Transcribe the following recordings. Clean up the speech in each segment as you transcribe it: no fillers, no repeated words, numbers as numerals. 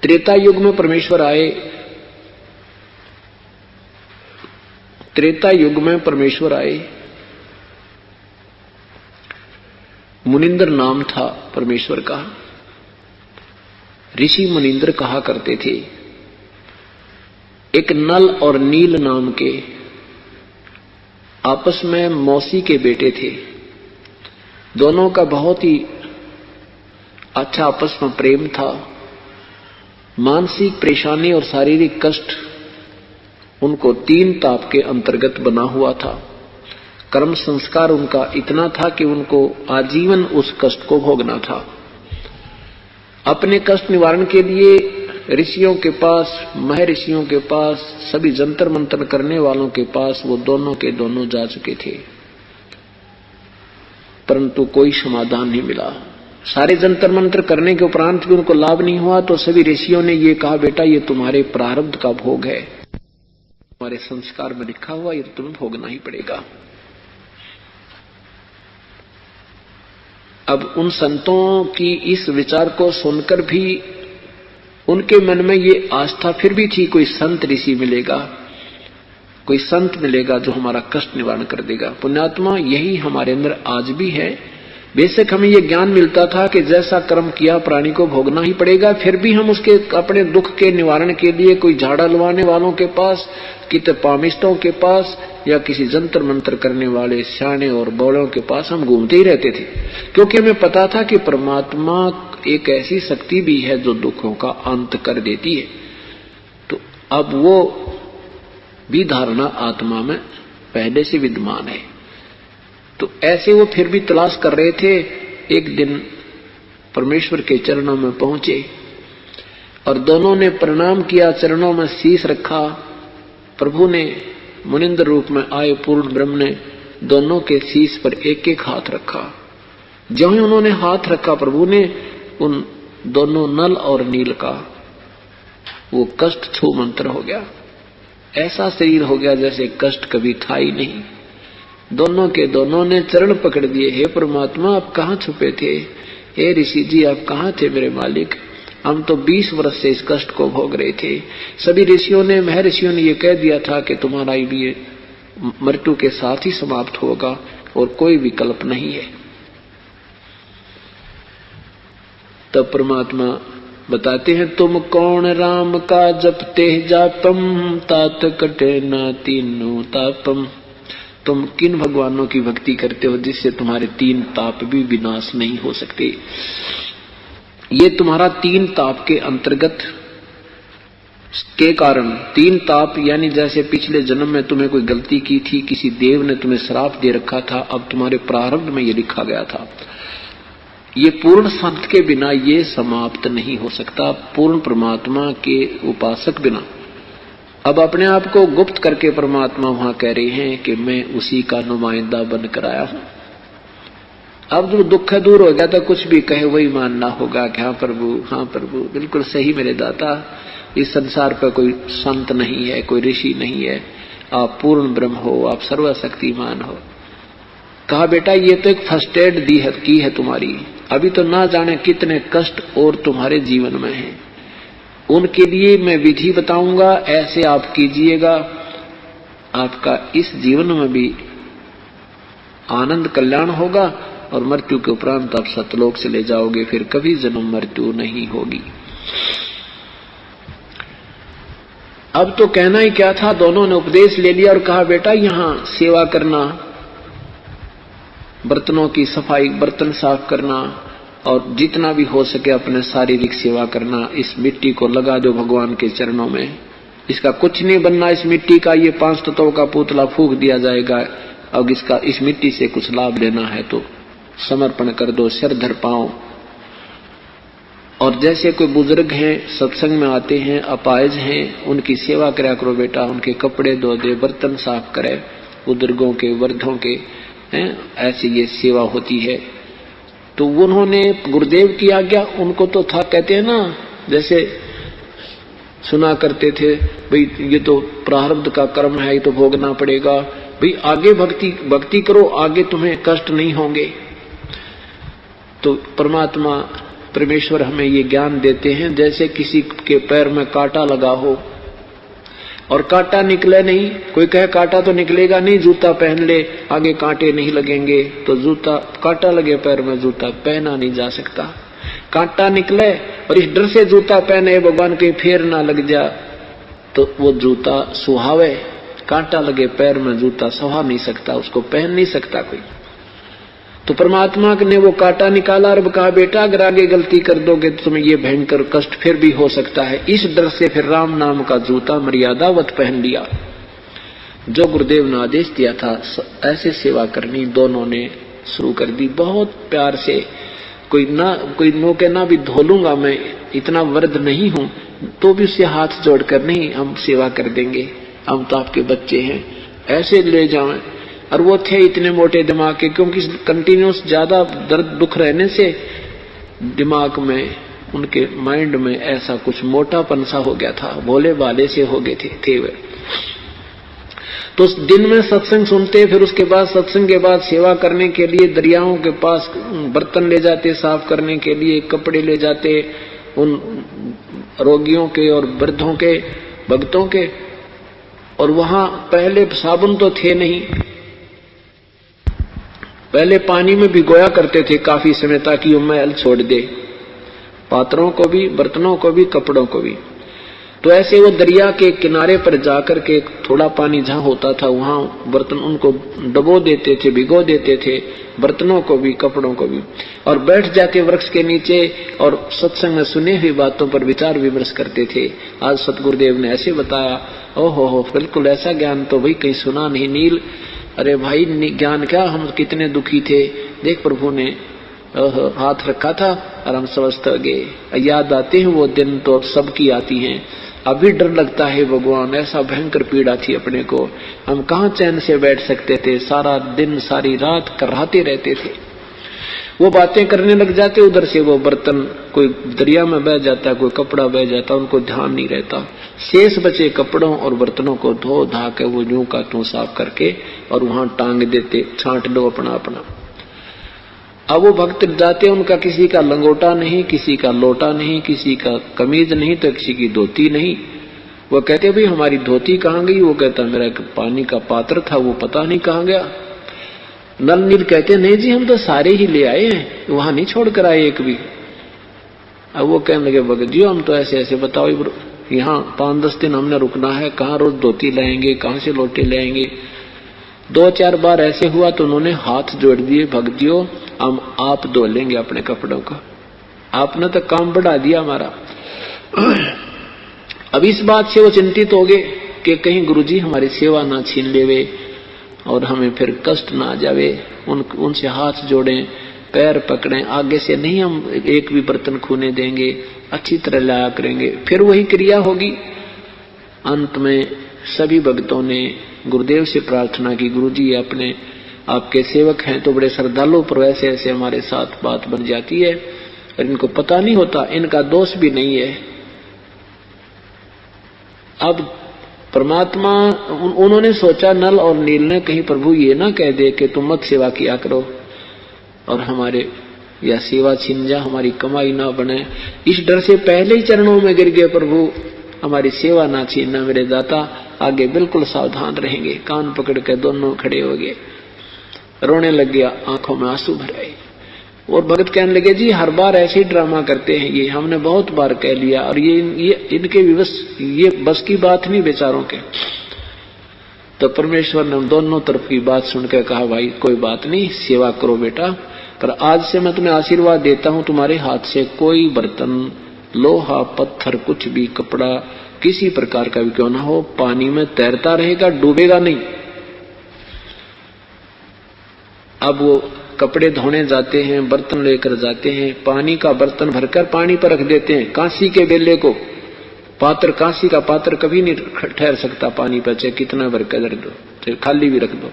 त्रेता युग में परमेश्वर आए। त्रेता युग में परमेश्वर आए। मुनिंद्र नाम था परमेश्वर का। ऋषि मुनिंद्र कहा करते थे। एक नल और नील नाम के आपस में मौसी के बेटे थे। दोनों का बहुत ही अच्छा आपस में प्रेम था। मानसिक परेशानी और शारीरिक कष्ट उनको 3 ताप के अंतर्गत बना हुआ था। कर्म संस्कार उनका इतना था कि उनको आजीवन उस कष्ट को भोगना था। अपने कष्ट निवारण के लिए ऋषियों के पास, महर्षियों के पास, सभी जंतर मंतर करने वालों के पास वो दोनों के दोनों जा चुके थे, परंतु कोई समाधान नहीं मिला। सारे जंतर मंत्र करने के उपरांत भी उनको लाभ नहीं हुआ। तो सभी ऋषियों ने ये कहा, बेटा ये तुम्हारे प्रारब्ध का भोग है, तुम्हारे संस्कार में लिखा हुआ, ये तुम्हें भोगना ही पड़ेगा। अब उन संतों की इस विचार को सुनकर भी उनके मन में ये आस्था फिर भी थी, कोई संत ऋषि मिलेगा, कोई संत मिलेगा जो हमारा कष्ट निवारण कर देगा। पुण्यात्मा, यही हमारे अंदर आज भी है। बेशक हमें यह ज्ञान मिलता था कि जैसा कर्म किया प्राणी को भोगना ही पड़ेगा, फिर भी हम उसके अपने दुख के निवारण के लिए कोई झाड़ा लुवाने वालों के पास, कित पामिष्टों के पास या किसी जंतर मंत्र करने वाले सियाने और बौड़ों के पास हम घूमते ही रहते थे, क्योंकि हमें पता था कि परमात्मा एक ऐसी शक्ति भी है जो दुखों का अंत कर देती है। तो अब वो भी धारणा आत्मा में पहले से विद्यमान है। तो ऐसे वो फिर भी तलाश कर रहे थे। एक दिन परमेश्वर के चरणों में पहुंचे और दोनों ने प्रणाम किया, चरणों में शीश रखा। प्रभु ने मुनिंद्र रूप में आए पूर्ण ब्रह्म ने दोनों के शीश पर एक एक हाथ रखा। ज्यों ही उन्होंने हाथ रखा, प्रभु ने उन दोनों नल और नील का वो कष्ट छू मंत्र हो गया। ऐसा शरीर हो गया जैसे कष्ट कभी था ही नहीं। दोनों के दोनों ने चरण पकड़ दिए। हे परमात्मा, आप कहाँ छुपे थे? हे ऋषि जी, आप कहाँ थे मेरे मालिक? हम तो 20 वर्ष से इस कष्ट को भोग रहे थे। सभी ऋषियों ने, महर्षियों ने ये कह दिया था कि तुम्हारा ये मृत्यु के साथ ही समाप्त होगा और कोई विकल्प नहीं है। तब परमात्मा बताते हैं, तुम कौन राम का जपते जापम, तात कटे ना तीनों तापम। तुम किन भगवानों की भक्ति करते हो जिससे तुम्हारे 3 ताप भी विनाश नहीं हो सकते? ये तुम्हारा 3 ताप के अंतर्गत के कारण, 3 ताप यानी जैसे पिछले जन्म में तुम्हें कोई गलती की थी, किसी देव ने तुम्हें श्राप दे रखा था, अब तुम्हारे प्रारब्ध में ये लिखा गया था। ये पूर्ण संत के बिना ये समाप्त नहीं हो सकता, पूर्ण परमात्मा के उपासक बिना। अब अपने आप को गुप्त करके परमात्मा वहां कह रहे हैं कि मैं उसी का नुमाइंदा बनकर आया हूं। अब जब दुख दूर हो गया तो कुछ भी कहे वही मानना होगा कि हाँ प्रभु, हाँ प्रभु, बिल्कुल सही मेरे दाता, इस संसार पर कोई संत नहीं है, कोई ऋषि नहीं है, आप पूर्ण ब्रह्म हो, आप सर्वशक्तिमान हो। कहा, बेटा ये तो एक फर्स्ट एड की है तुम्हारी, अभी तो ना जाने कितने कष्ट और तुम्हारे जीवन में है। उनके लिए मैं विधि बताऊंगा, ऐसे आप कीजिएगा, आपका इस जीवन में भी आनंद कल्याण होगा और मृत्यु के उपरांत आप सतलोक से ले जाओगे, फिर कभी जन्म मृत्यु नहीं होगी। अब तो कहना ही क्या था, दोनों ने उपदेश ले लिया और कहा, बेटा यहाँ सेवा करना, बर्तनों की सफाई, बर्तन साफ करना और जितना भी हो सके अपने शारीरिक सेवा करना। इस मिट्टी को लगा दो भगवान के चरणों में, इसका कुछ नहीं बनना इस मिट्टी का, ये 5 तत्वों का पुतला फूंक दिया जाएगा। अब इसका इस मिट्टी से कुछ लाभ लेना है तो समर्पण कर दो, सिर धर पाओ। और जैसे कोई बुजुर्ग हैं, सत्संग में आते हैं, अपाहिज हैं, उनकी सेवा करा करो बेटा, उनके कपड़े धो दे, बर्तन साफ करे, बुजुर्गों के, वृद्धों के हैं, ऐसी ये सेवा होती है। तो उन्होंने गुरुदेव की आज्ञा, उनको तो था, कहते हैं ना, जैसे सुना करते थे, भाई ये तो प्रारब्ध का कर्म है, ये तो भोगना पड़ेगा, भाई आगे भक्ति करो, आगे तुम्हें कष्ट नहीं होंगे। तो परमात्मा परमेश्वर हमें ये ज्ञान देते हैं जैसे किसी के पैर में कांटा लगा हो और कांटा निकले नहीं, कोई कहे कांटा तो निकलेगा नहीं, जूता पहन ले आगे कांटे नहीं लगेंगे, तो जूता कांटा लगे पैर में जूता पहना नहीं जा सकता। कांटा निकले और इस डर से जूता पहने भगवान कहीं फेर ना लग जा तो वो जूता सुहावे, कांटा लगे पैर में जूता सुहा नहीं सकता, उसको पहन नहीं सकता कोई। तो परमात्मा ने वो कांटा निकाला और कहा बेटा अगर आगे गलती कर दोगे तो तुम्हें ये भयंकर कष्ट फिर भी हो सकता है। इस डर से फिर राम नाम का जूता मर्यादावत पहन लिया। जो गुरुदेव ने आदेश दिया था ऐसे सेवा करनी दोनों ने शुरू कर दी बहुत प्यार से। कोई नो के ना भी धो लूंगा मैं, इतना वृद्ध नहीं हूं, तो भी उससे हाथ जोड़कर नहीं हम सेवा कर देंगे, हम तो आपके बच्चे हैं, ऐसे ले जाएं। और वो थे इतने मोटे दिमाग के, क्योंकि कंटिन्यूस ज्यादा दर्द दुख रहने से दिमाग में उनके माइंड में ऐसा कुछ मोटापन सा हो गया था, भोले भाले से हो गए थे वे। तो दिन में सत्संग सुनते, फिर उसके बाद सत्संग के बाद सेवा करने के लिए दरियाओं के पास बर्तन ले जाते, साफ करने के लिए कपड़े ले जाते उन रोगियों के और वृद्धों के भक्तों के। और वहां पहले साबुन तो थे नहीं, पहले पानी में भिगोया करते थे काफी समय ताकि वो मैल छोड़ दे, पात्रों को भी, बर्तनों को भी, कपड़ों को भी। तो ऐसे वो दरिया के किनारे पर जाकर के थोड़ा पानी जहां होता था वहां बर्तन उनको डबो देते थे, भिगो देते थे, बर्तनों को भी, कपड़ों को भी, और बैठ जाते वृक्ष के नीचे और सत्संग में सुने हुई बातों पर विचार विमर्श करते थे। आज सतगुरुदेव ने ऐसे बताया, ओहो बिल्कुल ऐसा ज्ञान तो भाई कहीं सुना नहीं नील। अरे भाई ज्ञान क्या, हम कितने दुखी थे, देख प्रभु ने हाथ रखा था और हम समझते हो गए। याद आते हैं वो दिन तो सबकी आती हैं, अभी डर लगता है भगवान, ऐसा भयंकर पीड़ा थी अपने को, हम कहाँ चैन से बैठ सकते थे, सारा दिन सारी रात कराहते रहते थे। वो बातें करने लग जाते, उधर से वो बर्तन कोई दरिया में बह जाता, कोई कपड़ा बह जाता, उनको ध्यान नहीं रहता। शेष बचे कपड़ों और बर्तनों को धो धा के वो यूं का त्यों साफ करके और वहां टांग देते, छांट लो अपना अपना। अब वो भक्त जाते, उनका किसी का लंगोटा नहीं, किसी का लोटा नहीं, किसी का कमीज नहीं, तो किसी की धोती नहीं। वो कहते भाई हमारी धोती कहाँ गई? वो कहता मेरा पानी का पात्र था वो पता नहीं कहाँ गया। नल नील कहते नहीं जी हम तो सारे ही ले आए हैं, वहां नहीं छोड़ कर आए एक भी। अब वो कहने लगे भगत जी हम तो ऐसे ऐसे बताओ, यहाँ 5-10 दिन हमने रुकना है, कहाँ रोज धोती लाएंगे, कहाँ से लोटे लाएंगे। 2-4 बार ऐसे हुआ तो उन्होंने हाथ जोड़ दिए, भगत जी हम आप धो लेंगे अपने कपड़ों को, आपने तो काम बढ़ा दिया हमारा। अब इस बात से वो चिंतित हो गए कि कहीं गुरुजी हमारी सेवा ना छीन लेवे और हमें फिर कष्ट ना आ जावे। उनसे हाथ जोड़ें, पैर पकड़ें, आगे से नहीं हम एक भी बर्तन खूने देंगे, अच्छी तरह लाया करेंगे। फिर वही क्रिया होगी। अंत में सभी भक्तों ने गुरुदेव से प्रार्थना की, गुरुजी अपने आपके सेवक हैं तो बड़े श्रद्धालु, पर वैसे ऐसे हमारे साथ बात बन जाती है और इनको पता नहीं होता, इनका दोष भी नहीं है। अब परमात्मा उन्होंने सोचा नल और नील ने कहीं प्रभु ये ना कह दे कि तुम मत सेवा किया करो और हमारे या सेवा छिन जा, हमारी कमाई ना बने। इस डर से पहले ही चरणों में गिर गए, प्रभु हमारी सेवा ना छीनना मेरे दाता, आगे बिल्कुल सावधान रहेंगे। कान पकड़ के दोनों खड़े हो गए, रोने लग गया, आंखों में आंसू भर आए। और भगत कहने लगे जी हर बार ऐसे ही ड्रामा करते हैं, ये हमने बहुत बार कह लिया और ये इनके भी ये बस की बात नहीं बेचारों के। तो परमेश्वर ने दोनों तरफ की बात सुनकर कहा भाई कोई बात नहीं, सेवा करो बेटा, पर आज से मैं तुम्हें आशीर्वाद देता हूं, तुम्हारे हाथ से कोई बर्तन, लोहा, पत्थर, कुछ भी, कपड़ा किसी प्रकार का भी क्यों ना हो, पानी में तैरता रहेगा, डूबेगा नहीं। अब वो कपड़े धोने जाते हैं, बर्तन लेकर जाते हैं, पानी का बर्तन भरकर पानी पर रख देते हैं, कांसी के बेले को, पात्र, कांसी का पात्र कभी नहीं ठहर सकता पानी पर, चाहे कितना भरकर रख दो, चाहे खाली भी रख दो,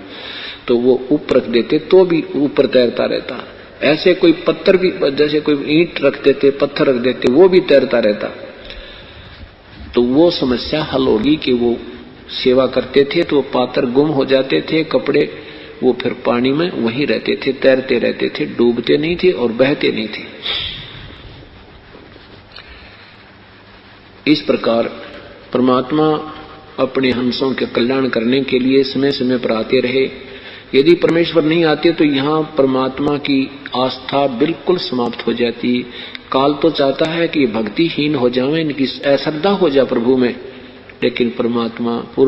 तो वो ऊपर रख देते तो भी ऊपर तैरता रहता। ऐसे कोई पत्थर भी, जैसे कोई ईंट रख देते, पत्थर रख देते, वो भी तैरता रहता। तो वो समस्या हल होगी कि वो सेवा करते थे तो पात्र गुम हो जाते थे, कपड़े वो फिर पानी में वहीं रहते थे, तैरते रहते थे, डूबते नहीं थे और बहते नहीं थे। इस प्रकार परमात्मा अपने हंसों के कल्याण करने के लिए समय समय पर आते रहे। यदि परमेश्वर नहीं आते तो यहाँ परमात्मा की आस्था बिल्कुल समाप्त हो जाती। काल तो चाहता है कि भक्तिहीन हो जाएं, इनकी अश्रद्धा हो जाए प्रभु में, लेकिन परमात्मा पूर्ण